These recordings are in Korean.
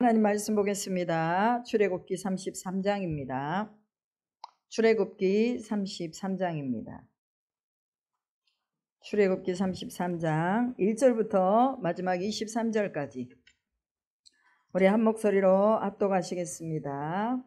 하나님 말씀 보겠습니다. 출애굽기 33장입니다. 출애굽기 33장입니다. 출애굽기 33장 1절부터 마지막 23절까지 우리 한 목소리로 압독하시겠습니다.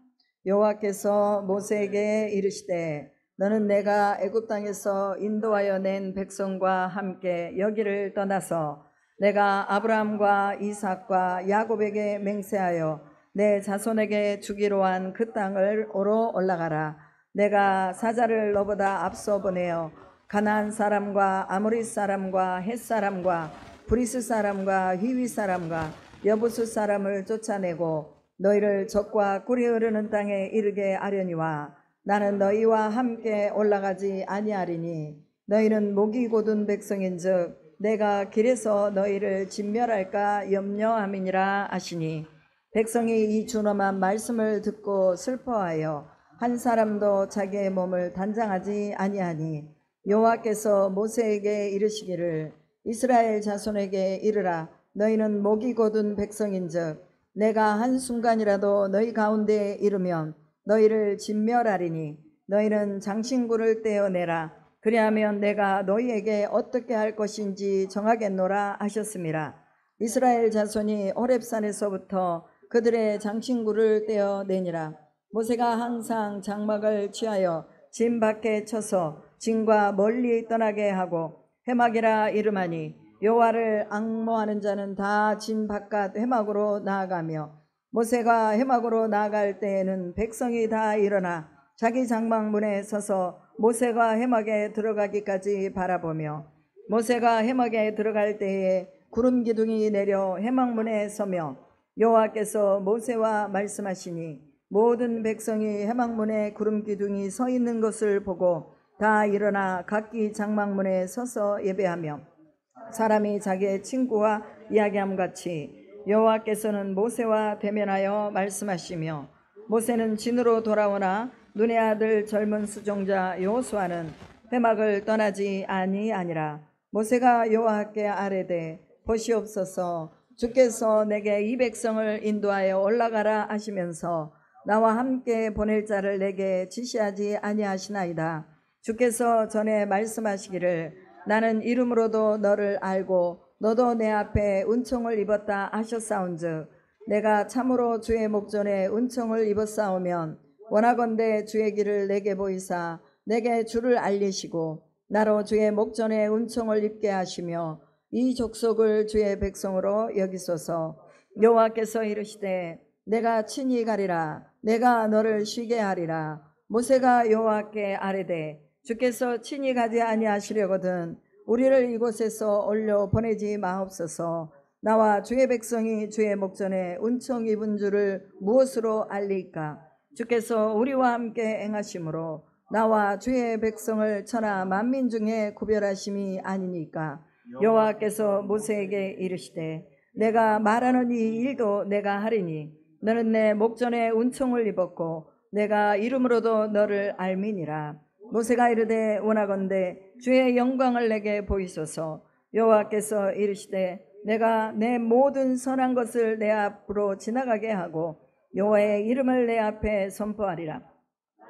여호와께서 모세에게 이르시되 너는 내가 애굽 땅에서 인도하여 낸 백성과 함께 여기를 떠나서 내가 아브라함과 이삭과 야곱에게 맹세하여 내 자손에게 주기로 한 그 땅을 오러 올라가라. 내가 사자를 너보다 앞서 보내어 가나안 사람과 아모리 사람과 헷 사람과 브리스 사람과 히위 사람과 여부수 사람을 쫓아내고 너희를 적과 꿀이 흐르는 땅에 이르게 하려니와 나는 너희와 함께 올라가지 아니하리니 너희는 목이 곧은 백성인즉 내가 길에서 너희를 진멸할까 염려함이니라 하시니 백성이 이 준엄한 말씀을 듣고 슬퍼하여 한 사람도 자기의 몸을 단장하지 아니하니 여호와께서 모세에게 이르시기를 이스라엘 자손에게 이르라. 너희는 목이 곧은 백성인즉 내가 한순간이라도 너희 가운데에 이르면 너희를 진멸하리니 너희는 장신구를 떼어내라. 그리하면 내가 너희에게 어떻게 할 것인지 정하겠노라 하셨습니다. 이스라엘 자손이 호렙산에서부터 그들의 장신구를 떼어내니라. 모세가 항상 장막을 취하여 진 밖에 쳐서 진과 멀리 떠나게 하고 회막이라 이름하니 여호와를 앙모하는 자는 다 진 바깥 회막으로 나아가며 모세가 회막으로 나아갈 때에는 백성이 다 일어나 자기 장막 문에 서서 모세가 회막에 들어가기까지 바라보며 모세가 회막에 들어갈 때에 구름 기둥이 내려 회막 문에 서며 여호와께서 모세와 말씀하시니 모든 백성이 회막 문에 구름 기둥이 서 있는 것을 보고 다 일어나 각기 장막 문에 서서 예배하며 사람이 자기의 친구와 이야기함 같이 여호와께서는 모세와 대면하여 말씀하시며 모세는 진으로 돌아오나 눈의 아들 젊은 수종자 여호수아는 회막을 떠나지 아니하니라. 모세가 여호와께 아뢰되 보시옵소서 주께서 내게 이 백성을 인도하여 올라가라 하시면서 나와 함께 보낼 자를 내게 지시하지 아니하시나이다. 주께서 전에 말씀하시기를 나는 이름으로도 너를 알고 너도 내 앞에 은총을 입었다 하셨사온즉 내가 참으로 주의 목전에 은총을 입었사오면 원하건대 주의 길을 내게 보이사 내게 주를 알리시고 나로 주의 목전에 은총을 입게 하시며 이 족속을 주의 백성으로 여기소서. 여호와께서 이르시되 내가 친히 가리라. 내가 너를 쉬게 하리라. 모세가 여호와께 아뢰되 주께서 친히 가지 아니하시려거든 우리를 이곳에서 올려 보내지 마옵소서. 나와 주의 백성이 주의 목전에 은총 입은 줄을 무엇으로 알리까? 주께서 우리와 함께 행하심으로 나와 주의 백성을 천하 만민 중에 구별하심이 아니니까. 여호와께서 모세에게 이르시되 내가 말하는 이 일도 내가 하리니 너는 내 목전에 은총을 입었고 내가 이름으로도 너를 알미니라. 모세가 이르되 원하건대 주의 영광을 내게 보이소서. 여호와께서 이르시되 내가 내 모든 선한 것을 내 앞으로 지나가게 하고 여호와의 이름을 내 앞에 선포하리라.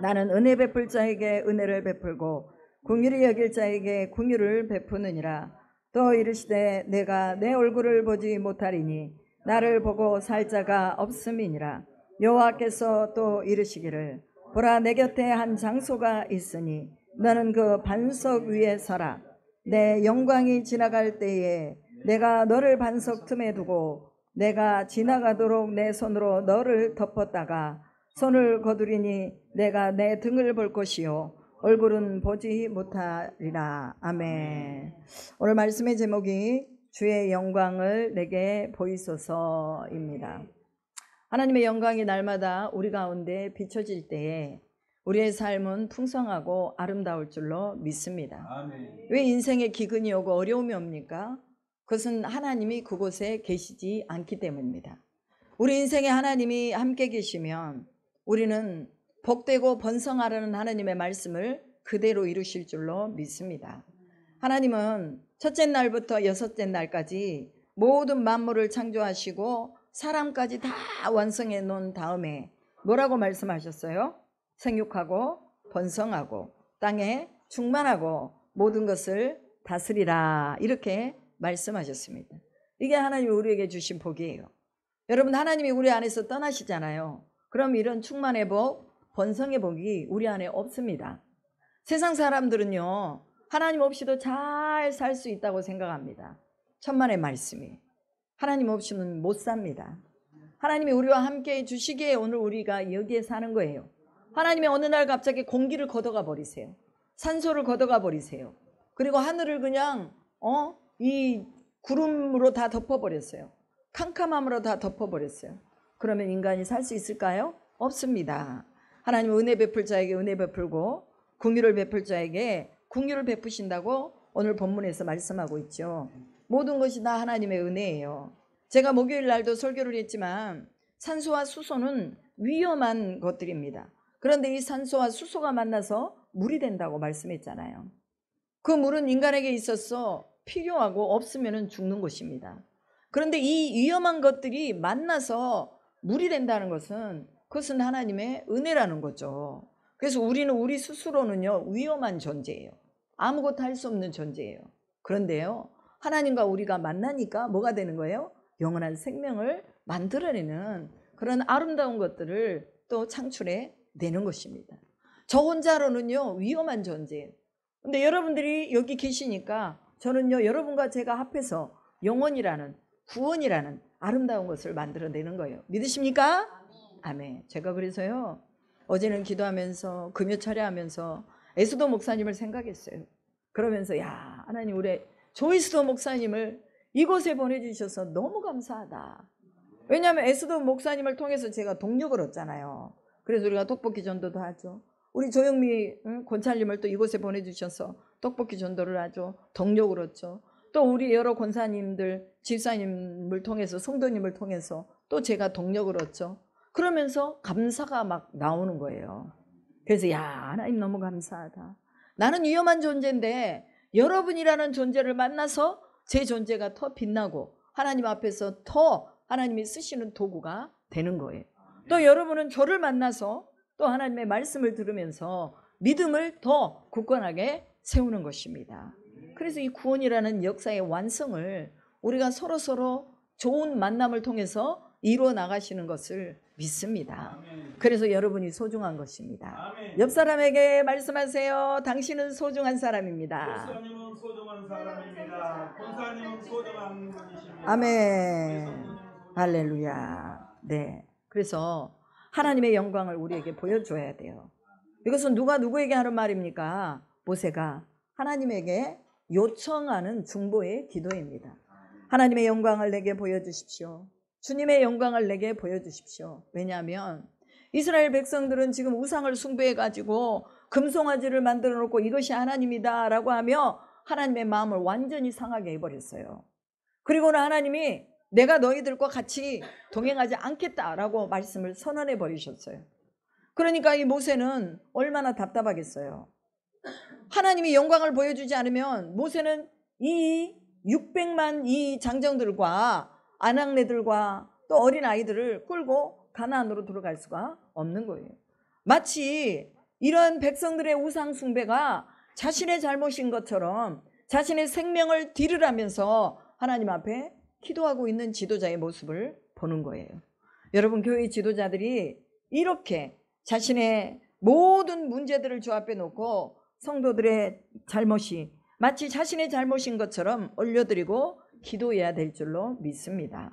나는 은혜 베풀 자에게 은혜를 베풀고 긍휼히 여길 자에게 긍휼을 베푸느니라. 또 이르시되 내가 내 얼굴을 보지 못하리니 나를 보고 살 자가 없음이니라. 여호와께서 또 이르시기를 보라 내 곁에 한 장소가 있으니 너는 그 반석 위에 서라. 내 영광이 지나갈 때에 내가 너를 반석 틈에 두고 내가 지나가도록 내 손으로 너를 덮었다가 손을 거두리니 내가 내 등을 볼 것이요 얼굴은 보지 못하리라. 아멘. 오늘 말씀의 제목이 주의 영광을 내게 보이소서입니다. 하나님의 영광이 날마다 우리 가운데 비춰질 때에 우리의 삶은 풍성하고 아름다울 줄로 믿습니다. 아멘. 왜 인생에 기근이 오고 어려움이 옵니까? 그것은 하나님이 그곳에 계시지 않기 때문입니다. 우리 인생에 하나님이 함께 계시면 우리는 복되고 번성하라는 하나님의 말씀을 그대로 이루실 줄로 믿습니다. 하나님은 첫째 날부터 여섯째 날까지 모든 만물을 창조하시고 사람까지 다 완성해 놓은 다음에 뭐라고 말씀하셨어요? 생육하고 번성하고 땅에 충만하고 모든 것을 다스리라, 이렇게 말씀하셨습니다. 이게 하나님이 우리에게 주신 복이에요. 여러분, 하나님이 우리 안에서 떠나시잖아요. 그럼 이런 충만의 복, 번성의 복이 우리 안에 없습니다. 세상 사람들은요, 하나님 없이도 잘 살 수 있다고 생각합니다. 천만의 말씀이, 하나님 없이는 못 삽니다. 하나님이 우리와 함께 주시기에 오늘 우리가 여기에 사는 거예요. 하나님이 어느 날 갑자기 공기를 걷어가 버리세요. 산소를 걷어가 버리세요. 그리고 하늘을 그냥 이 구름으로 다 덮어버렸어요. 캄캄함으로 다 덮어버렸어요. 그러면 인간이 살 수 있을까요? 없습니다. 하나님은 은혜 베풀 자에게 은혜 베풀고 긍휼을 베풀 자에게 긍휼을 베푸신다고 오늘 본문에서 말씀하고 있죠. 모든 것이 다 하나님의 은혜예요. 제가 목요일 날도 설교를 했지만 산소와 수소는 위험한 것들입니다. 그런데 이 산소와 수소가 만나서 물이 된다고 말씀했잖아요. 그 물은 인간에게 있어서 필요하고 없으면 죽는 것입니다. 그런데 이 위험한 것들이 만나서 물이 된다는 것은 그것은 하나님의 은혜라는 거죠. 그래서 우리는 우리 스스로는요, 위험한 존재예요. 아무것도 할 수 없는 존재예요. 그런데요, 하나님과 우리가 만나니까 뭐가 되는 거예요? 영원한 생명을 만들어내는 그런 아름다운 것들을 또 창출해 내는 것입니다. 저 혼자로는요, 위험한 존재예요. 근데 여러분들이 여기 계시니까 저는요, 여러분과 제가 합해서 영원이라는, 구원이라는 아름다운 것을 만들어내는 거예요. 믿으십니까? 아멘. 제가 그래서요, 어제는 기도하면서 금요 차례하면서 에스더 목사님을 생각했어요. 그러면서 야, 하나님 우리 조이스도 목사님을 이곳에 보내주셔서 너무 감사하다. 왜냐하면 에스더 목사님을 통해서 제가 동력을 얻잖아요. 그래서 우리가 떡볶이 전도도 하죠. 우리 조영미 권찰님을 또 이곳에 보내주셔서 떡볶이 전도를 하죠. 동력을 얻죠. 또 우리 여러 권사님들, 집사님을 통해서, 성도님을 통해서 또 제가 동력을 얻죠. 그러면서 감사가 막 나오는 거예요. 그래서 야, 하나님 너무 감사하다. 나는 위험한 존재인데 여러분이라는 존재를 만나서 제 존재가 더 빛나고 하나님 앞에서 더 하나님이 쓰시는 도구가 되는 거예요. 또 여러분은 저를 만나서 또 하나님의 말씀을 들으면서 믿음을 더 굳건하게 세우는 것입니다. 그래서 이 구원이라는 역사의 완성을 우리가 서로서로 좋은 만남을 통해서 이루어 나가시는 것을 믿습니다. 그래서 여러분이 소중한 것입니다. 옆 사람에게 말씀하세요. 당신은 소중한 사람입니다. 목사님은 소중한 사람입니다. 권사님은 소중한 분이십니다. 아멘. 할렐루야. 네. 그래서 하나님의 영광을 우리에게 보여줘야 돼요. 이것은 누가 누구에게 하는 말입니까? 모세가 하나님에게 요청하는 중보의 기도입니다. 하나님의 영광을 내게 보여주십시오. 주님의 영광을 내게 보여주십시오. 왜냐하면 이스라엘 백성들은 지금 우상을 숭배해가지고 금송아지를 만들어 놓고 이것이 하나님이다 라고 하며 하나님의 마음을 완전히 상하게 해버렸어요. 그리고는 하나님이 내가 너희들과 같이 동행하지 않겠다라고 말씀을 선언해 버리셨어요. 그러니까 이 모세는 얼마나 답답하겠어요. 하나님이 영광을 보여주지 않으면 모세는 이 600만 이 장정들과 아낙네들과 또 어린 아이들을 끌고 가나안으로 들어갈 수가 없는 거예요. 마치 이런 백성들의 우상 숭배가 자신의 잘못인 것처럼 자신의 생명을 딜을 하면서 하나님 앞에 기도하고 있는 지도자의 모습을 보는 거예요. 여러분, 교회 지도자들이 이렇게 자신의 모든 문제들을 주 앞에 놓고 성도들의 잘못이 마치 자신의 잘못인 것처럼 올려드리고 기도해야 될 줄로 믿습니다.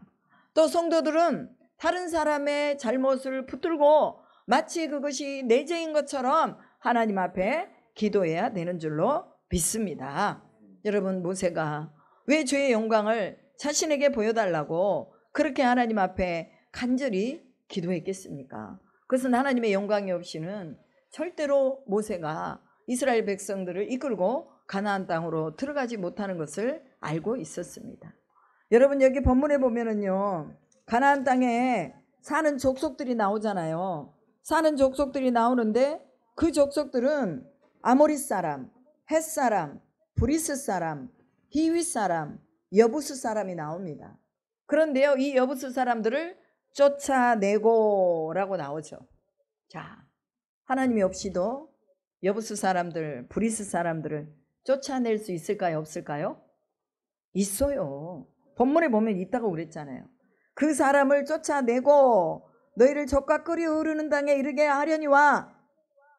또 성도들은 다른 사람의 잘못을 붙들고 마치 그것이 내 죄인 것처럼 하나님 앞에 기도해야 되는 줄로 믿습니다. 여러분, 모세가 왜 죄의 영광을 자신에게 보여달라고 그렇게 하나님 앞에 간절히 기도했겠습니까? 그것은 하나님의 영광이 없이는 절대로 모세가 이스라엘 백성들을 이끌고 가나안 땅으로 들어가지 못하는 것을 알고 있었습니다. 여러분, 여기 본문에 보면은요, 가나안 땅에 사는 족속들이 나오잖아요. 사는 족속들이 나오는데 그 족속들은 아모리 사람, 헷 사람, 브리스 사람, 히윗 사람, 여부스 사람이 나옵니다. 그런데요, 이 여부스 사람들을 쫓아내고 라고 나오죠. 자, 하나님이 없이도 여부스 사람들, 브리스 사람들을 쫓아낼 수 있을까요, 없을까요? 있어요. 본문에 보면 있다고 그랬잖아요. 그 사람을 쫓아내고 너희를 적과 끓이 흐르는 땅에 이르게 하려니와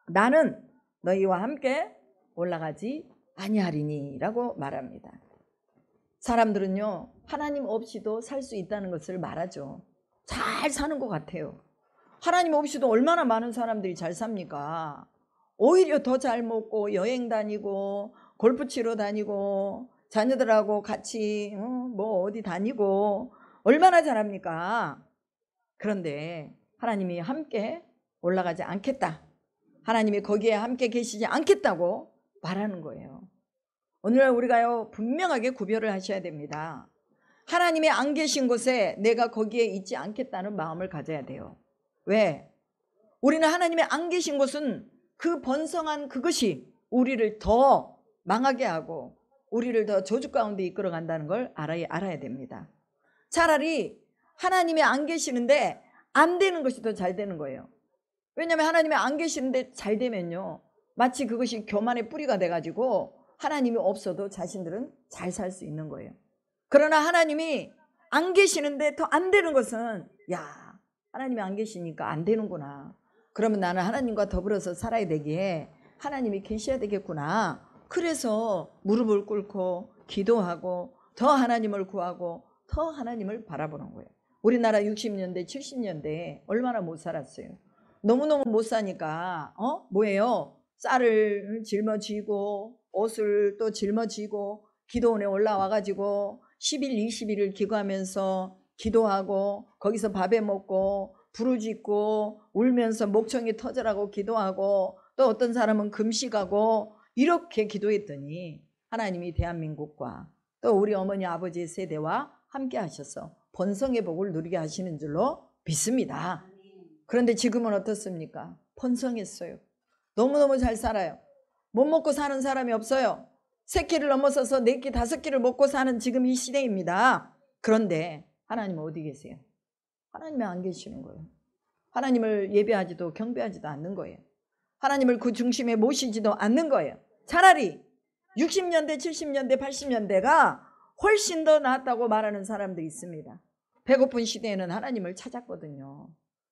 나는 너희와 함께 올라가지 아니하리니 라고 말합니다. 사람들은요, 하나님 없이도 살 수 있다는 것을 말하죠. 잘 사는 것 같아요. 하나님 없이도 얼마나 많은 사람들이 잘 삽니까? 오히려 더 잘 먹고 여행 다니고 골프 치러 다니고 자녀들하고 같이 뭐 어디 다니고 얼마나 잘합니까? 그런데 하나님이 함께 올라가지 않겠다, 하나님이 거기에 함께 계시지 않겠다고 말하는 거예요. 오늘날 우리가요, 분명하게 구별을 하셔야 됩니다. 하나님이 안 계신 곳에 내가 거기에 있지 않겠다는 마음을 가져야 돼요. 왜? 우리는 하나님이 안 계신 곳은 그 번성한 그것이 우리를 더 망하게 하고 우리를 더 저주 가운데 이끌어 간다는 걸 알아야 됩니다. 차라리 하나님이 안 계시는데 안 되는 것이 더 잘 되는 거예요. 왜냐하면 하나님이 안 계시는데 잘 되면요, 마치 그것이 교만의 뿌리가 돼가지고 하나님이 없어도 자신들은 잘 살 수 있는 거예요. 그러나 하나님이 안 계시는데 더 안 되는 것은, 야, 하나님이 안 계시니까 안 되는구나, 그러면 나는 하나님과 더불어서 살아야 되기에 하나님이 계셔야 되겠구나, 그래서 무릎을 꿇고 기도하고 더 하나님을 구하고 더 하나님을 바라보는 거예요. 우리나라 60년대 70년대에 얼마나 못 살았어요. 너무너무 못 사니까 뭐예요? 쌀을 짊어지고 옷을 또 짊어지고 기도원에 올라와가지고 10일 20일을 기도하면서 기도하고 거기서 밥해 먹고 부르짖고 울면서 목청이 터져라고 기도하고 또 어떤 사람은 금식하고 이렇게 기도했더니 하나님이 대한민국과 또 우리 어머니 아버지의 세대와 함께 하셔서 번성의 복을 누리게 하시는 줄로 믿습니다. 그런데 지금은 어떻습니까? 번성했어요. 너무너무 잘 살아요. 못 먹고 사는 사람이 없어요. 3끼를 넘어서서 4끼 5끼를 먹고 사는 지금 이 시대입니다. 그런데 하나님은 어디 계세요? 하나님이 안 계시는 거예요. 하나님을 예배하지도 경배하지도 않는 거예요. 하나님을 그 중심에 모시지도 않는 거예요. 차라리 60년대 70년대 80년대가 훨씬 더 나았다고 말하는 사람들이 있습니다. 배고픈 시대에는 하나님을 찾았거든요.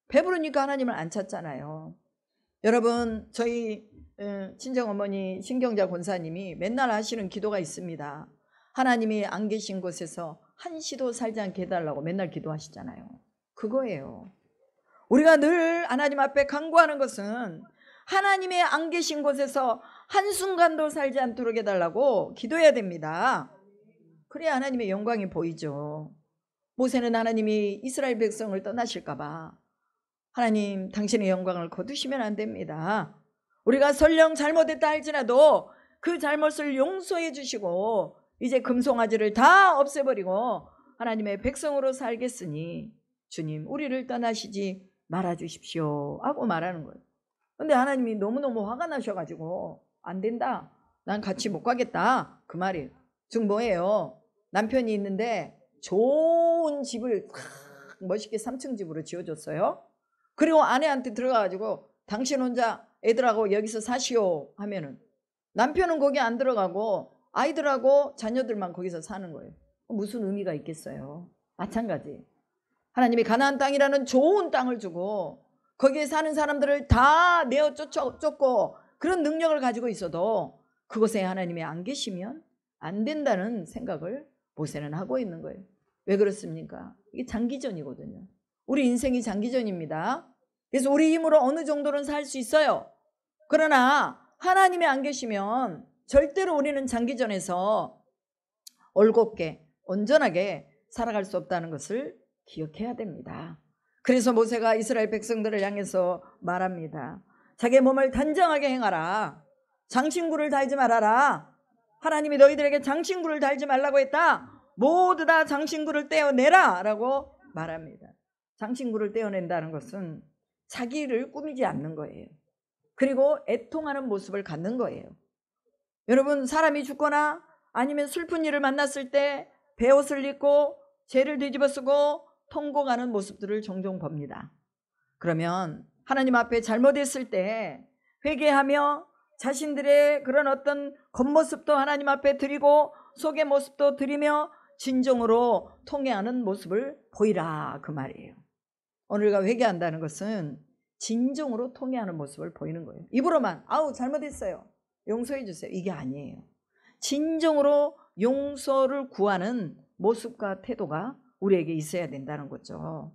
배부르니까 하나님을 안 찾잖아요. 여러분, 저희 친정어머니 신경자 권사님이 맨날 하시는 기도가 있습니다. 하나님이 안 계신 곳에서 한시도 살지 않게 해달라고 맨날 기도하시잖아요. 그거예요. 우리가 늘 하나님 앞에 간구하는 것은 하나님의 안 계신 곳에서 한순간도 살지 않도록 해달라고 기도해야 됩니다. 그래야 하나님의 영광이 보이죠. 모세는 하나님이 이스라엘 백성을 떠나실까 봐 하나님, 당신의 영광을 거두시면 안 됩니다. 우리가 설령 잘못했다 할지라도 그 잘못을 용서해 주시고 이제 금송아지를 다 없애버리고 하나님의 백성으로 살겠으니 주님, 우리를 떠나시지 말아주십시오 하고 말하는 거예요. 근데 하나님이 너무너무 화가 나셔가지고 안 된다, 난 같이 못 가겠다, 그 말이에요. 즉 뭐예요? 남편이 있는데 좋은 집을 멋있게 3층 집으로 지어줬어요. 그리고 아내한테 들어가가지고 당신 혼자 애들하고 여기서 사시오 하면은 남편은 거기 안 들어가고 아이들하고 자녀들만 거기서 사는 거예요. 무슨 의미가 있겠어요? 마찬가지. 하나님이 가나안 땅이라는 좋은 땅을 주고 거기에 사는 사람들을 다 내어 쫓고 그런 능력을 가지고 있어도 그곳에 하나님이 안 계시면 안 된다는 생각을 모세는 하고 있는 거예요. 왜 그렇습니까? 이게 장기전이거든요. 우리 인생이 장기전입니다. 그래서 우리 힘으로 어느 정도는 살 수 있어요. 그러나 하나님이 안 계시면 절대로 우리는 장기전에서 올곧게 온전하게 살아갈 수 없다는 것을 기억해야 됩니다. 그래서 모세가 이스라엘 백성들을 향해서 말합니다. 자기의 몸을 단정하게 행하라. 장신구를 달지 말아라. 하나님이 너희들에게 장신구를 달지 말라고 했다. 모두 다 장신구를 떼어내라 라고 말합니다. 장신구를 떼어낸다는 것은 자기를 꾸미지 않는 거예요. 그리고 애통하는 모습을 갖는 거예요. 여러분, 사람이 죽거나 아니면 슬픈 일을 만났을 때 베옷을 입고 죄를 뒤집어쓰고 통곡하는 모습들을 종종 봅니다. 그러면 하나님 앞에 잘못했을 때 회개하며 자신들의 그런 어떤 겉모습도 하나님 앞에 드리고 속의 모습도 드리며 진정으로 통회하는 모습을 보이라, 그 말이에요. 오늘 우리가 회개한다는 것은 진정으로 통회하는 모습을 보이는 거예요. 입으로만 아우 잘못했어요, 용서해 주세요, 이게 아니에요. 진정으로 용서를 구하는 모습과 태도가 우리에게 있어야 된다는 거죠.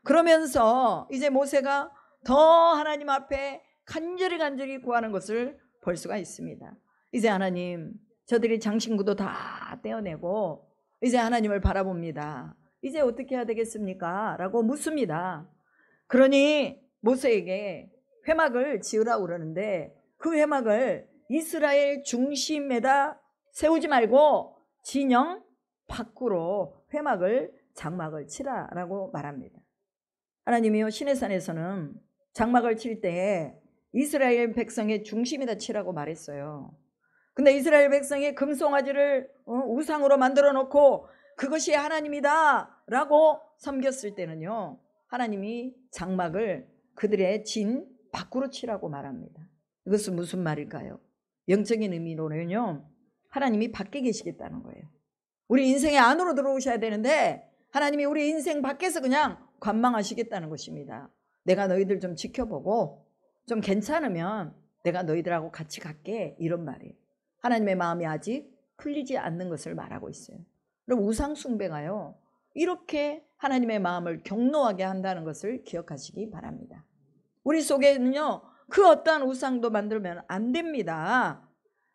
그러면서 이제 모세가 더 하나님 앞에 간절히 구하는 것을 볼 수가 있습니다. 이제 하나님, 저들이 장신구도 다 떼어내고 이제 하나님을 바라봅니다. 이제 어떻게 해야 되겠습니까? 라고 묻습니다. 그러니 모세에게 회막을 지으라고 그러는데 그 회막을 이스라엘 중심에다 세우지 말고 진영 밖으로 회막을 장막을 치라라고 말합니다. 하나님이요, 시내산에서는 장막을 칠 때 이스라엘 백성의 중심에다 치라고 말했어요. 근데 이스라엘 백성이 금송아지를 우상으로 만들어 놓고 그것이 하나님이다 라고 섬겼을 때는요, 하나님이 장막을 그들의 진 밖으로 치라고 말합니다. 이것은 무슨 말일까요? 영적인 의미로는요, 하나님이 밖에 계시겠다는 거예요. 우리 인생의 안으로 들어오셔야 되는데 하나님이 우리 인생 밖에서 그냥 관망하시겠다는 것입니다. 내가 너희들 좀 지켜보고 좀 괜찮으면 내가 너희들하고 같이 갈게, 이런 말이에요. 하나님의 마음이 아직 풀리지 않는 것을 말하고 있어요. 그럼 우상 숭배가요, 이렇게 하나님의 마음을 격노하게 한다는 것을 기억하시기 바랍니다. 우리 속에는요, 그 어떠한 우상도 만들면 안 됩니다.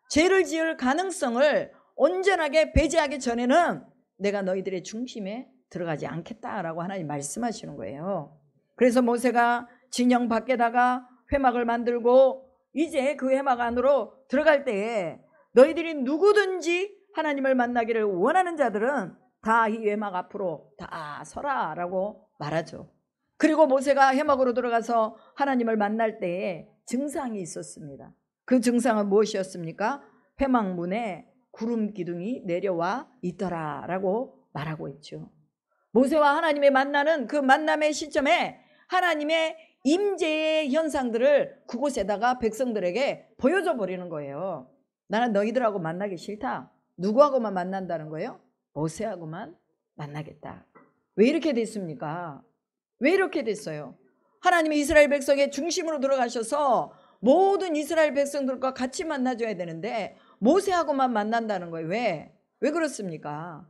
죄를 지을 가능성을 온전하게 배제하기 전에는 내가 너희들의 중심에 들어가지 않겠다라고 하나님 말씀하시는 거예요. 그래서 모세가 진영 밖에다가 회막을 만들고 이제 그 회막 안으로 들어갈 때에 너희들이 누구든지 하나님을 만나기를 원하는 자들은 다 이 회막 앞으로 다 서라 라고 말하죠. 그리고 모세가 회막으로 들어가서 하나님을 만날 때에 증상이 있었습니다. 그 증상은 무엇이었습니까? 회막 문에 구름 기둥이 내려와 있더라 라고 말하고 있죠. 모세와 하나님의 만나는 그 만남의 시점에 하나님의 임재의 현상들을 그곳에다가 백성들에게 보여줘 버리는 거예요. 나는 너희들하고 만나기 싫다. 누구하고만 만난다는 거예요? 모세하고만 만나겠다. 왜 이렇게 됐습니까? 왜 이렇게 됐어요? 하나님이 이스라엘 백성의 중심으로 들어가셔서 모든 이스라엘 백성들과 같이 만나줘야 되는데 모세하고만 만난다는 거예요. 왜 그렇습니까?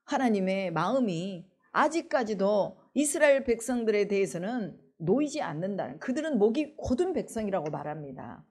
하나님의 마음이 아직까지도 이스라엘 백성들에 대해서는 놓이지 않는다는, 그들은 목이 곧은 백성이라고 말합니다.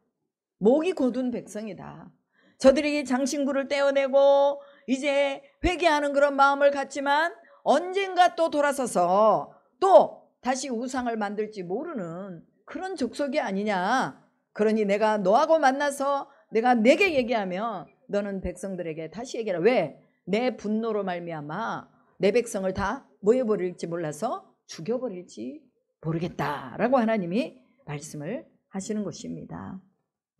목이 곧은 백성이다. 저들이 장신구를 떼어내고 이제 회개하는 그런 마음을 갖지만 언젠가 또 돌아서서 또 다시 우상을 만들지 모르는 그런 족속이 아니냐. 그러니 내가 너하고 만나서 내가 내게 얘기하면 너는 백성들에게 다시 얘기하라. 왜? 내 분노로 말미암아 내 백성을 다 모여버릴지 몰라서 죽여버릴지 모르겠다라고 하나님이 말씀을 하시는 것입니다.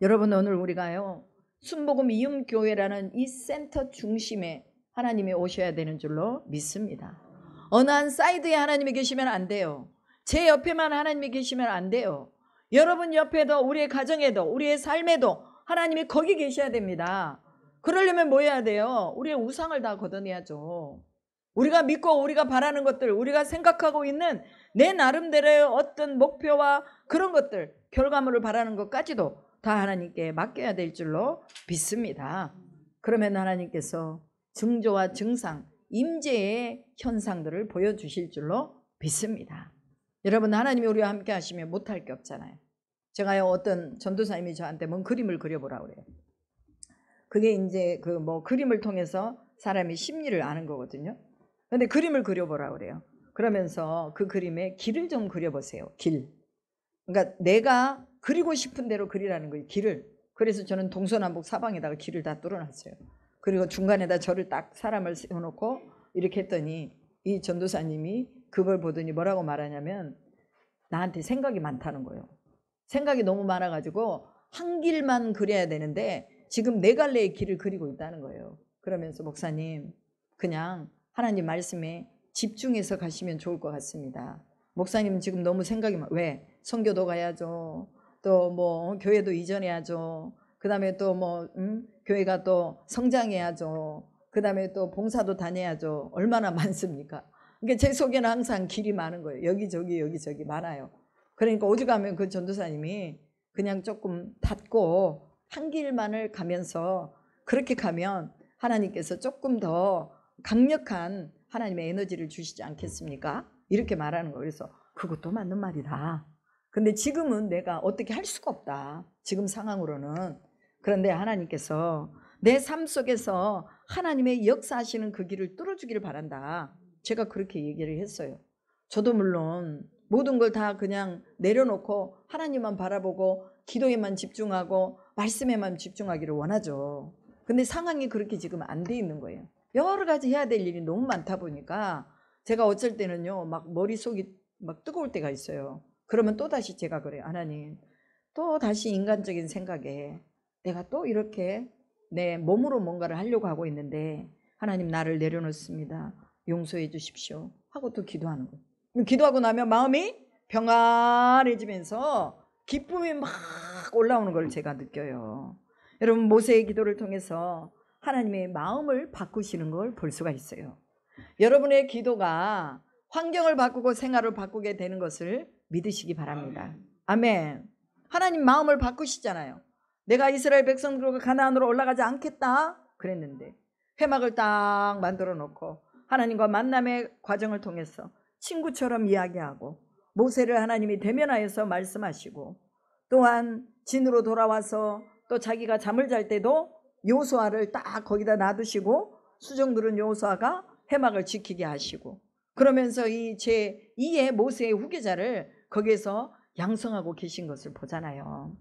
여러분, 오늘 우리가요, 순복음 이음교회라는 이 센터 중심에 하나님이 오셔야 되는 줄로 믿습니다. 어느 한 사이드에 하나님이 계시면 안 돼요. 제 옆에만 하나님이 계시면 안 돼요. 여러분 옆에도, 우리의 가정에도, 우리의 삶에도 하나님이 거기 계셔야 됩니다. 그러려면 뭐 해야 돼요? 우리의 우상을 다 걷어내야죠. 우리가 믿고 우리가 바라는 것들, 우리가 생각하고 있는 내 나름대로의 어떤 목표와 그런 것들, 결과물을 바라는 것까지도 다 하나님께 맡겨야 될 줄로 믿습니다. 그러면 하나님께서 증조와 증상, 임재의 현상들을 보여주실 줄로 믿습니다. 여러분, 하나님이 우리와 함께 하시면 못할 게 없잖아요. 제가요, 어떤 전도사님이 저한테 뭔 그림을 그려보라고 그래요. 그게 이제 그 뭐 그림을 통해서 사람이 심리를 아는 거거든요. 근데 그림을 그려보라고 그래요. 그러면서 그 그림에 길을 좀 그려보세요. 길. 그러니까 내가 그리고 싶은 대로 그리라는 거예요. 길을. 그래서 저는 동서남북 사방에다가 길을 다 뚫어놨어요. 그리고 중간에다 저를 딱 사람을 세워놓고 이렇게 했더니 이 전도사님이 그걸 보더니 뭐라고 말하냐면 나한테 생각이 많다는 거예요. 생각이 너무 많아가지고 한 길만 그려야 되는데 지금 네 갈래의 길을 그리고 있다는 거예요. 그러면서 목사님, 그냥 하나님 말씀에 집중해서 가시면 좋을 것 같습니다. 목사님은 지금 너무 생각이 왜? 선교도 가야죠. 또 뭐 교회도 이전해야죠. 그 다음에 또 뭐 교회가 또 성장해야죠. 그 다음에 또 봉사도 다녀야죠. 얼마나 많습니까? 그러니까 제 속에는 항상 길이 많은 거예요. 여기저기 여기저기 많아요. 그러니까 오죽하면 그 전도사님이 그냥 조금 닫고 한 길만을 가면서 그렇게 가면 하나님께서 조금 더 강력한 하나님의 에너지를 주시지 않겠습니까? 이렇게 말하는 거예요. 그래서 그것도 맞는 말이다. 근데 지금은 내가 어떻게 할 수가 없다. 지금 상황으로는. 그런데 하나님께서 내 삶 속에서 하나님의 역사하시는 그 길을 뚫어주기를 바란다. 제가 그렇게 얘기를 했어요. 저도 물론 모든 걸 다 그냥 내려놓고 하나님만 바라보고 기도에만 집중하고 말씀에만 집중하기를 원하죠. 근데 상황이 그렇게 지금 안 돼 있는 거예요. 여러 가지 해야 될 일이 너무 많다 보니까 제가 어쩔 때는요 막 머릿속이 막 뜨거울 때가 있어요. 그러면 또다시 제가 그래요. 하나님, 또 다시 인간적인 생각에 내가 또 이렇게 내 몸으로 뭔가를 하려고 하고 있는데 하나님 나를 내려놓습니다. 용서해 주십시오 하고 또 기도하는 거예요. 기도하고 나면 마음이 평안해지면서 기쁨이 막 올라오는 걸 제가 느껴요. 여러분, 모세의 기도를 통해서 하나님의 마음을 바꾸시는 걸 볼 수가 있어요. 여러분의 기도가 환경을 바꾸고 생활을 바꾸게 되는 것을 믿으시기 바랍니다. 아멘. 하나님 마음을 바꾸시잖아요. 내가 이스라엘 백성들과 가나안으로 올라가지 않겠다 그랬는데 회막을 딱 만들어 놓고 하나님과 만남의 과정을 통해서 친구처럼 이야기하고 모세를 하나님이 대면하여서 말씀하시고 또한 진으로 돌아와서 또 자기가 잠을 잘 때도 여호수아를 딱 거기다 놔두시고 수종 들은 여호수아가 회막을 지키게 하시고 그러면서 이 제2의 모세의 후계자를 거기에서 양성하고 계신 것을 보잖아요.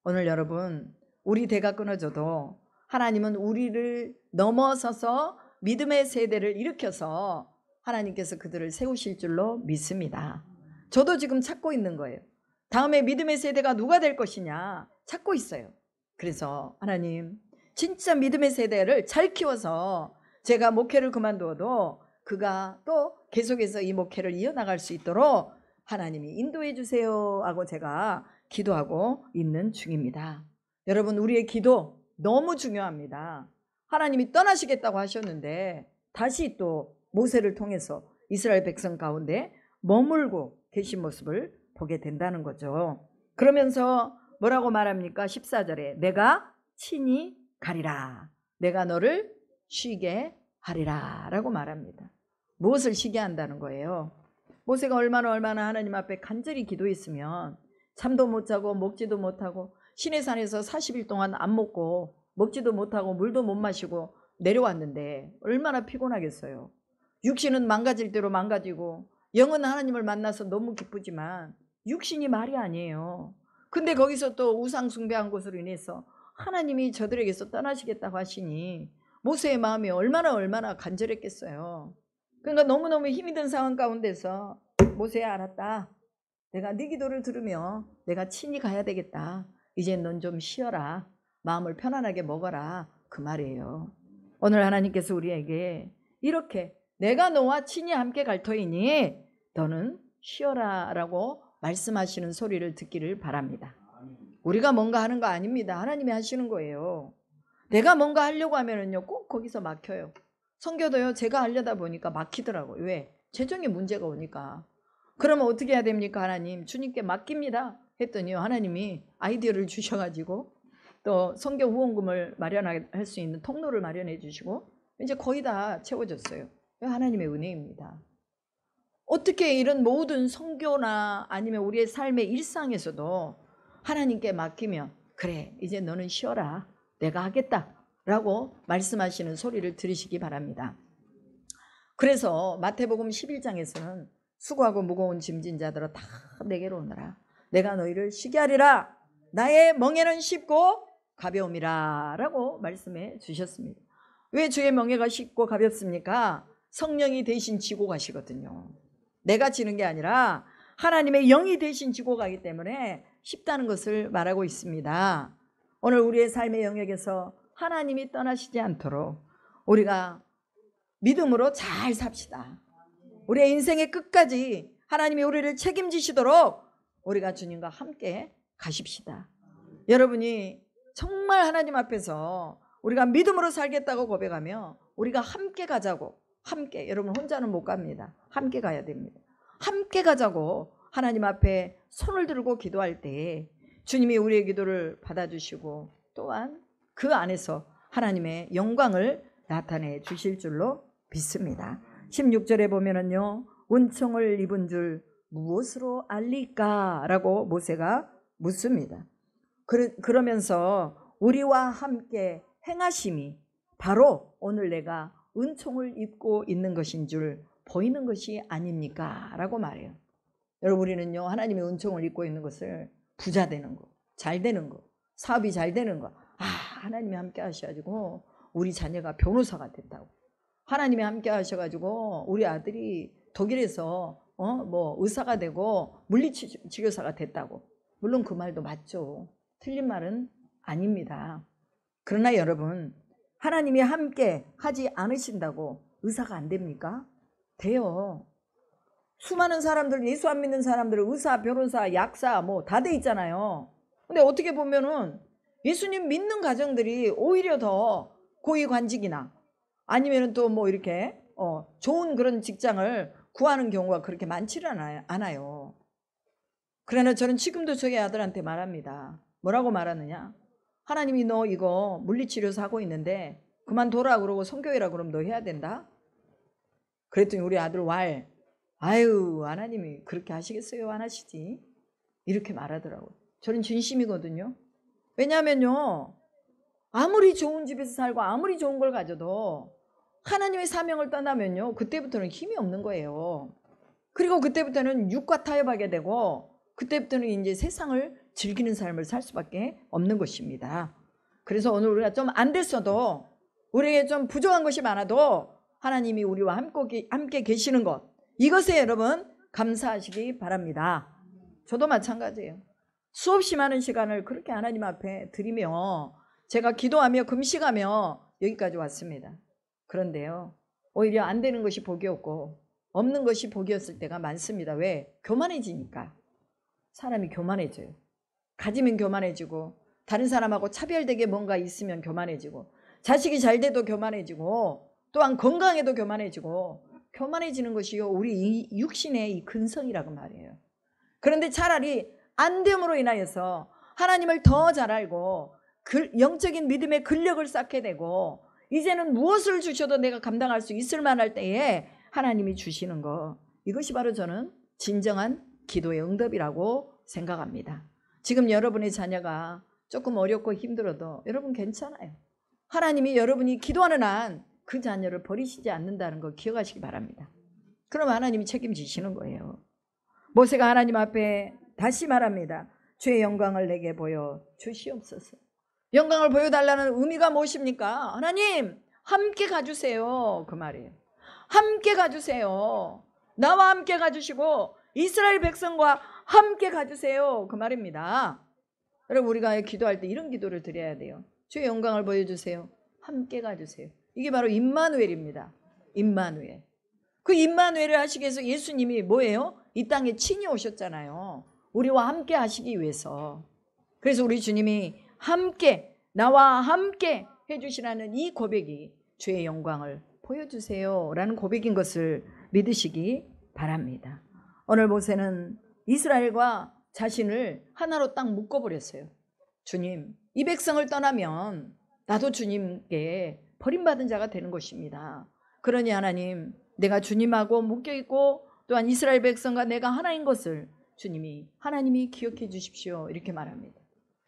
오늘 여러분, 우리 대가 끊어져도 하나님은 우리를 넘어서서 믿음의 세대를 일으켜서 하나님께서 그들을 세우실 줄로 믿습니다. 저도 지금 찾고 있는 거예요. 다음에 믿음의 세대가 누가 될 것이냐 찾고 있어요. 그래서 하나님, 진짜 믿음의 세대를 잘 키워서 제가 목회를 그만두어도 그가 또 계속해서 이 목회를 이어나갈 수 있도록 하나님이 인도해 주세요 하고 제가 기도하고 있는 중입니다. 여러분, 우리의 기도 너무 중요합니다. 하나님이 떠나시겠다고 하셨는데 다시 또 모세를 통해서 이스라엘 백성 가운데 머물고 계신 모습을 보게 된다는 거죠. 그러면서 뭐라고 말합니까? 14절에 내가 친히 가리라. 내가 너를 쉬게 하리라 라고 말합니다. 무엇을 쉬게 한다는 거예요? 모세가 얼마나 하나님 앞에 간절히 기도했으면 잠도 못 자고 먹지도 못하고 시내산에서 40일 동안 안 먹고 먹지도 못하고 물도 못 마시고 내려왔는데 얼마나 피곤하겠어요. 육신은 망가질 대로 망가지고 영은 하나님을 만나서 너무 기쁘지만 육신이 말이 아니에요. 근데 거기서 또 우상 숭배한 것으로 인해서 하나님이 저들에게서 떠나시겠다고 하시니 모세의 마음이 얼마나 간절했겠어요. 그러니까 너무너무 힘이 든 상황 가운데서 모세야, 알았다. 내가 네 기도를 들으며 내가 친히 가야 되겠다. 이제 넌 좀 쉬어라. 마음을 편안하게 먹어라. 그 말이에요. 오늘 하나님께서 우리에게 이렇게 내가 너와 친히 함께 갈 터이니 너는 쉬어라 라고 말씀하시는 소리를 듣기를 바랍니다. 우리가 뭔가 하는 거 아닙니다. 하나님이 하시는 거예요. 내가 뭔가 하려고 하면은요 꼭 거기서 막혀요. 선교도요 제가 하려다 보니까 막히더라고요. 왜? 재정에 문제가 오니까. 그러면 어떻게 해야 됩니까? 하나님, 주님께 맡깁니다 했더니요 하나님이 아이디어를 주셔가지고 또 선교 후원금을 마련할 수 있는 통로를 마련해 주시고 이제 거의 다 채워졌어요. 하나님의 은혜입니다. 어떻게 이런 모든 선교나 아니면 우리의 삶의 일상에서도 하나님께 맡기면 그래 이제 너는 쉬어라 내가 하겠다 라고 말씀하시는 소리를 들으시기 바랍니다. 그래서 마태복음 11장에서는 수고하고 무거운 짐진 자들아 다 내게로 오너라. 내가 너희를 쉬게 하리라. 나의 멍에는 쉽고 가벼움이라 라고 말씀해 주셨습니다. 왜 주의 멍에가 쉽고 가볍습니까? 성령이 대신 지고 가시거든요. 내가 지는 게 아니라 하나님의 영이 대신 지고 가기 때문에 쉽다는 것을 말하고 있습니다. 오늘 우리의 삶의 영역에서 하나님이 떠나시지 않도록 우리가 믿음으로 잘 삽시다. 우리의 인생의 끝까지 하나님이 우리를 책임지시도록 우리가 주님과 함께 가십시다. 여러분이 정말 하나님 앞에서 우리가 믿음으로 살겠다고 고백하며 우리가 함께 가자고, 함께, 여러분 혼자는 못 갑니다. 함께 가야 됩니다. 함께 가자고 하나님 앞에 손을 들고 기도할 때 주님이 우리의 기도를 받아주시고 또한 그 안에서 하나님의 영광을 나타내 주실 줄로 믿습니다. 16절에 보면은요, 은총을 입은 줄 무엇으로 알리까? 라고 모세가 묻습니다. 그러면서 우리와 함께 행하심이 바로 오늘 내가 은총을 입고 있는 것인 줄 보이는 것이 아닙니까? 라고 말해요. 여러분, 우리는요, 하나님의 은총을 입고 있는 것을 부자 되는 거, 잘 되는 거, 사업이 잘 되는 거, 하나님이 함께 하셔가지고 우리 자녀가 변호사가 됐다고, 하나님이 함께 하셔가지고 우리 아들이 독일에서 의사가 되고 물리치료사가 됐다고. 물론 그 말도 맞죠. 틀린 말은 아닙니다. 그러나 여러분, 하나님이 함께 하지 않으신다고 의사가 안 됩니까? 돼요. 수많은 사람들, 예수 안 믿는 사람들, 의사, 변호사, 약사 다 돼 있잖아요. 근데 어떻게 보면은 예수님 믿는 가정들이 오히려 더 고위관직이나 아니면은 또 이렇게 좋은 그런 직장을 구하는 경우가 그렇게 많지는 않아요. 그러나 저는 지금도 저희 아들한테 말합니다. 뭐라고 말하느냐? 하나님이 너 이거 물리치료사 하고 있는데 그만둬라 그러고 성교회라 그러면 너 해야 된다? 그랬더니 우리 아들 아유, 하나님이 그렇게 하시겠어요? 안 하시지? 이렇게 말하더라고요. 저는 진심이거든요. 왜냐하면요, 아무리 좋은 집에서 살고 아무리 좋은 걸 가져도 하나님의 사명을 떠나면요, 그때부터는 힘이 없는 거예요. 그리고 그때부터는 육과 타협하게 되고 그때부터는 이제 세상을 즐기는 삶을 살 수밖에 없는 것입니다. 그래서 오늘 우리가 좀 안 됐어도, 우리에게 좀 부족한 것이 많아도 하나님이 우리와 함께 계시는 것, 이것에 여러분 감사하시기 바랍니다. 저도 마찬가지예요. 수없이 많은 시간을 그렇게 하나님 앞에 드리며 제가 기도하며 금식하며 여기까지 왔습니다. 그런데요, 오히려 안 되는 것이 복이 없고 없는 것이 복이었을 때가 많습니다. 왜? 교만해지니까. 사람이 교만해져요. 가지면 교만해지고, 다른 사람하고 차별되게 뭔가 있으면 교만해지고, 자식이 잘 돼도 교만해지고, 또한 건강해도 교만해지고, 교만해지는 것이요, 우리 육신의 이 근성이라고 말이에요. 그런데 차라리 안 됨으로 인하여서 하나님을 더 잘 알고 영적인 믿음의 근력을 쌓게 되고, 이제는 무엇을 주셔도 내가 감당할 수 있을 만할 때에 하나님이 주시는 것, 이것이 바로 저는 진정한 기도의 응답이라고 생각합니다. 지금 여러분의 자녀가 조금 어렵고 힘들어도 여러분 괜찮아요. 하나님이 여러분이 기도하는 한 그 자녀를 버리시지 않는다는 거 기억하시기 바랍니다. 그럼 하나님이 책임지시는 거예요. 모세가 하나님 앞에 다시 말합니다. 주의 영광을 내게 보여 주시옵소서. 영광을 보여달라는 의미가 무엇입니까? 하나님 함께 가주세요, 그 말이에요. 함께 가주세요. 나와 함께 가주시고 이스라엘 백성과 함께 가주세요, 그 말입니다. 여러분, 우리가 기도할 때 이런 기도를 드려야 돼요. 주의 영광을 보여주세요. 함께 가주세요. 이게 바로 임마누엘입니다. 임마누엘. 그 임마누엘을 하시기 위해서 예수님이 뭐예요? 이 땅에 친히 오셨잖아요. 우리와 함께 하시기 위해서. 그래서 우리 주님이 함께, 나와 함께 해주시라는 이 고백이 주의 영광을 보여주세요 라는 고백인 것을 믿으시기 바랍니다. 오늘 모세는 이스라엘과 자신을 하나로 딱 묶어버렸어요. 주님, 이 백성을 떠나면 나도 주님께 버림받은 자가 되는 것입니다. 그러니 하나님, 내가 주님하고 묶여있고 또한 이스라엘 백성과 내가 하나인 것을 하나님이 기억해 주십시오, 이렇게 말합니다.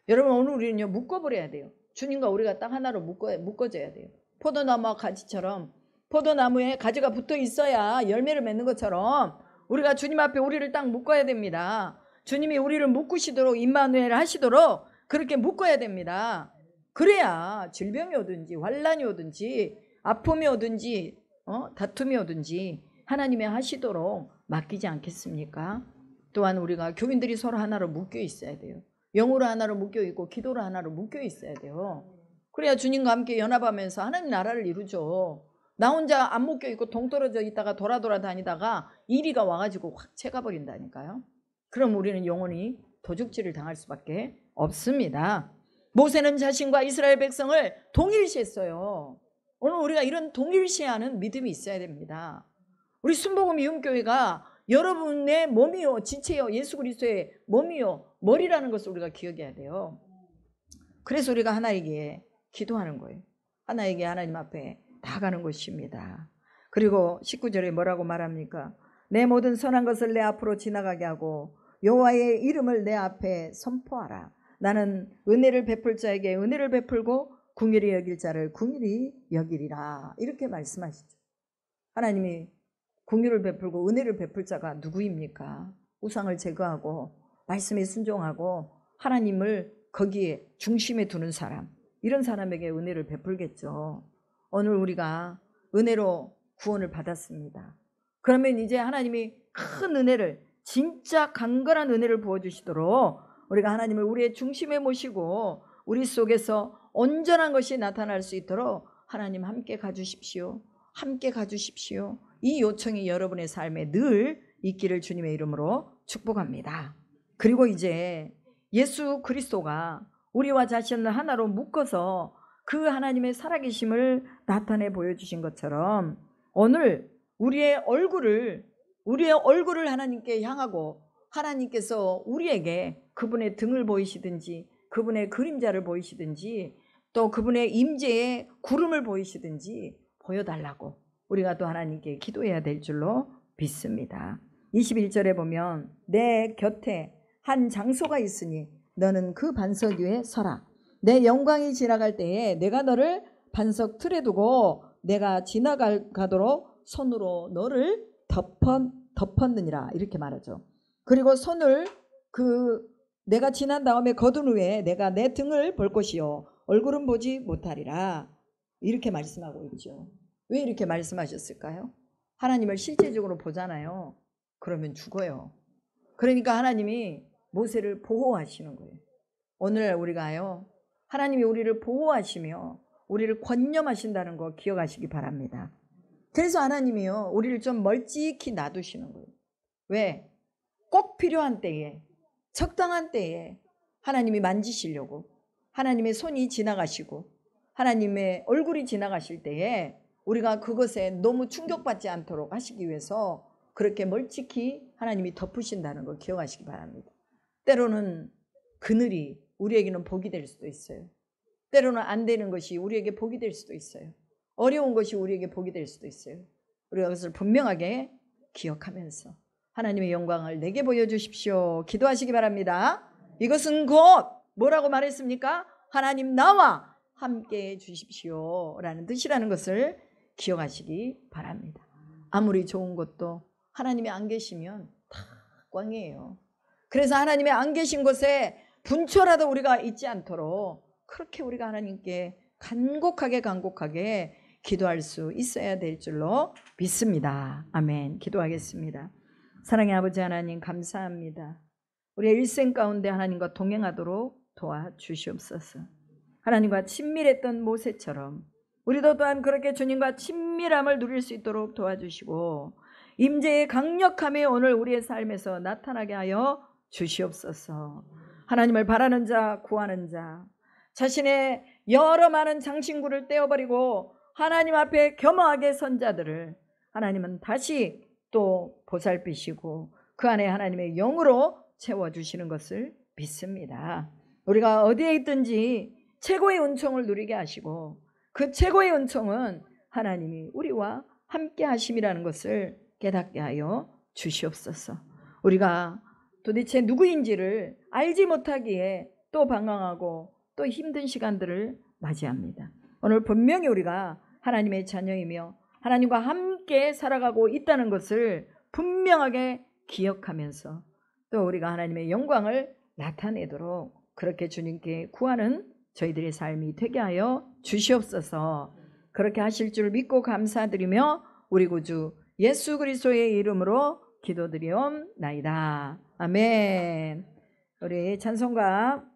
여러분, 오늘 우리는요, 묶어버려야 돼요. 주님과 우리가 딱 하나로 묶어져야 돼요. 포도나무와 가지처럼, 포도나무에 가지가 붙어 있어야 열매를 맺는 것처럼 우리가 주님 앞에 우리를 딱 묶어야 됩니다. 주님이 우리를 묶으시도록, 임마누엘 하시도록 그렇게 묶어야 됩니다. 그래야 질병이 오든지 환난이 오든지 아픔이 오든지 다툼이 오든지 하나님이 하시도록 맡기지 않겠습니까? 또한 우리가 교인들이 서로 하나로 묶여 있어야 돼요. 영으로 하나로 묶여 있고 기도로 하나로 묶여 있어야 돼요. 그래야 주님과 함께 연합하면서 하나님 나라를 이루죠. 나 혼자 안 묶여 있고 동떨어져 있다가 돌아 다니다가 이리가 와가지고 확 채가버린다니까요. 그럼 우리는 영원히 도적질을 당할 수밖에 없습니다. 모세는 자신과 이스라엘 백성을 동일시했어요. 오늘 우리가 이런 동일시하는 믿음이 있어야 됩니다. 우리 순복음 이음교회가 여러분의 몸이요 지체요 예수 그리스도의 몸이요 머리라는 것을 우리가 기억해야 돼요. 그래서 우리가 하나에게 기도하는 거예요. 하나에게 하나님 앞에 나아가는 것입니다. 그리고 19절에 뭐라고 말합니까? 내 모든 선한 것을 내 앞으로 지나가게 하고 여호와의 이름을 내 앞에 선포하라. 나는 은혜를 베풀 자에게 은혜를 베풀고 궁휼히 여길 자를 궁휼히 여기리라. 이렇게 말씀하시죠. 하나님이 궁휼을 베풀고 은혜를 베풀 자가 누구입니까? 우상을 제거하고 말씀에 순종하고 하나님을 거기에 중심에 두는 사람, 이런 사람에게 은혜를 베풀겠죠. 오늘 우리가 은혜로 구원을 받았습니다. 그러면 이제 하나님이 큰 은혜를, 진짜 강건한 은혜를 부어주시도록 우리가 하나님을 우리의 중심에 모시고 우리 속에서 온전한 것이 나타날 수 있도록 하나님 함께 가주십시오. 함께 가주십시오. 이 요청이 여러분의 삶에 늘 있기를 주님의 이름으로 축복합니다. 그리고 이제 예수 그리스도가 우리와 자신을 하나로 묶어서 그 하나님의 살아계심을 나타내 보여주신 것처럼 오늘 우리의 얼굴을 하나님께 향하고 하나님께서 우리에게 그분의 등을 보이시든지 그분의 그림자를 보이시든지 또 그분의 임재의 구름을 보이시든지 보여달라고 우리가 또 하나님께 기도해야 될 줄로 믿습니다. 21절에 보면 내 곁에 한 장소가 있으니 너는 그 반석 위에 서라. 내 영광이 지나갈 때에 내가 너를 반석 틀에 두고 내가 지나가도록 손으로 너를 덮었느니라. 이렇게 말하죠. 그리고 손을 내가 지난 다음에 거둔 후에 내가 내 등을 볼 것이요 얼굴은 보지 못하리라. 이렇게 말씀하고 있죠. 왜 이렇게 말씀하셨을까요? 하나님을 실제적으로 보잖아요. 그러면 죽어요. 그러니까 하나님이 모세를 보호하시는 거예요. 오늘 우리가요, 하나님이 우리를 보호하시며 우리를 권념하신다는 거 기억하시기 바랍니다. 그래서 하나님이요, 우리를 좀 멀찍이 놔두시는 거예요. 왜? 꼭 필요한 때에, 적당한 때에 하나님이 만지시려고, 하나님의 손이 지나가시고 하나님의 얼굴이 지나가실 때에 우리가 그것에 너무 충격받지 않도록 하시기 위해서 그렇게 멀찍이 하나님이 덮으신다는 걸 기억하시기 바랍니다. 때로는 그늘이 우리에게는 복이 될 수도 있어요. 때로는 안 되는 것이 우리에게 복이 될 수도 있어요. 어려운 것이 우리에게 복이 될 수도 있어요. 우리가 그것을 분명하게 기억하면서 하나님의 영광을 내게 보여주십시오. 기도하시기 바랍니다. 이것은 곧 뭐라고 말했습니까? 하나님 나와 함께 해주십시오 라는 뜻이라는 것을 기억하시기 바랍니다. 아무리 좋은 것도 하나님이 안 계시면 다 꽝이에요. 그래서 하나님이 안 계신 곳에 분초라도 우리가 있지 않도록 그렇게 우리가 하나님께 간곡하게 기도할 수 있어야 될 줄로 믿습니다. 아멘. 기도하겠습니다. 사랑의 아버지 하나님 감사합니다. 우리의 일생 가운데 하나님과 동행하도록 도와주시옵소서. 하나님과 친밀했던 모세처럼 우리도 또한 그렇게 주님과 친밀함을 누릴 수 있도록 도와주시고 임재의 강력함이 오늘 우리의 삶에서 나타나게 하여 주시옵소서. 하나님을 바라는 자, 구하는 자, 자신의 여러 많은 장신구를 떼어버리고 하나님 앞에 겸허하게 선 자들을 하나님은 다시 또 보살피시고 그 안에 하나님의 영으로 채워주시는 것을 믿습니다. 우리가 어디에 있든지 최고의 은총을 누리게 하시고 그 최고의 은총은 하나님이 우리와 함께 하심이라는 것을 깨닫게 하여 주시옵소서. 우리가 도대체 누구인지를 알지 못하기에 또 방황하고 또 힘든 시간들을 맞이합니다. 오늘 분명히 우리가 하나님의 자녀이며 하나님과 함께 살아가고 있다는 것을 분명하게 기억하면서 또 우리가 하나님의 영광을 나타내도록 그렇게 주님께 구하는 저희들의 삶이 되게 하여 주시옵소서. 그렇게 하실 줄 믿고 감사드리며 우리 구주 예수 그리스도의 이름으로 기도드리옵나이다. 아멘. 우리 찬송가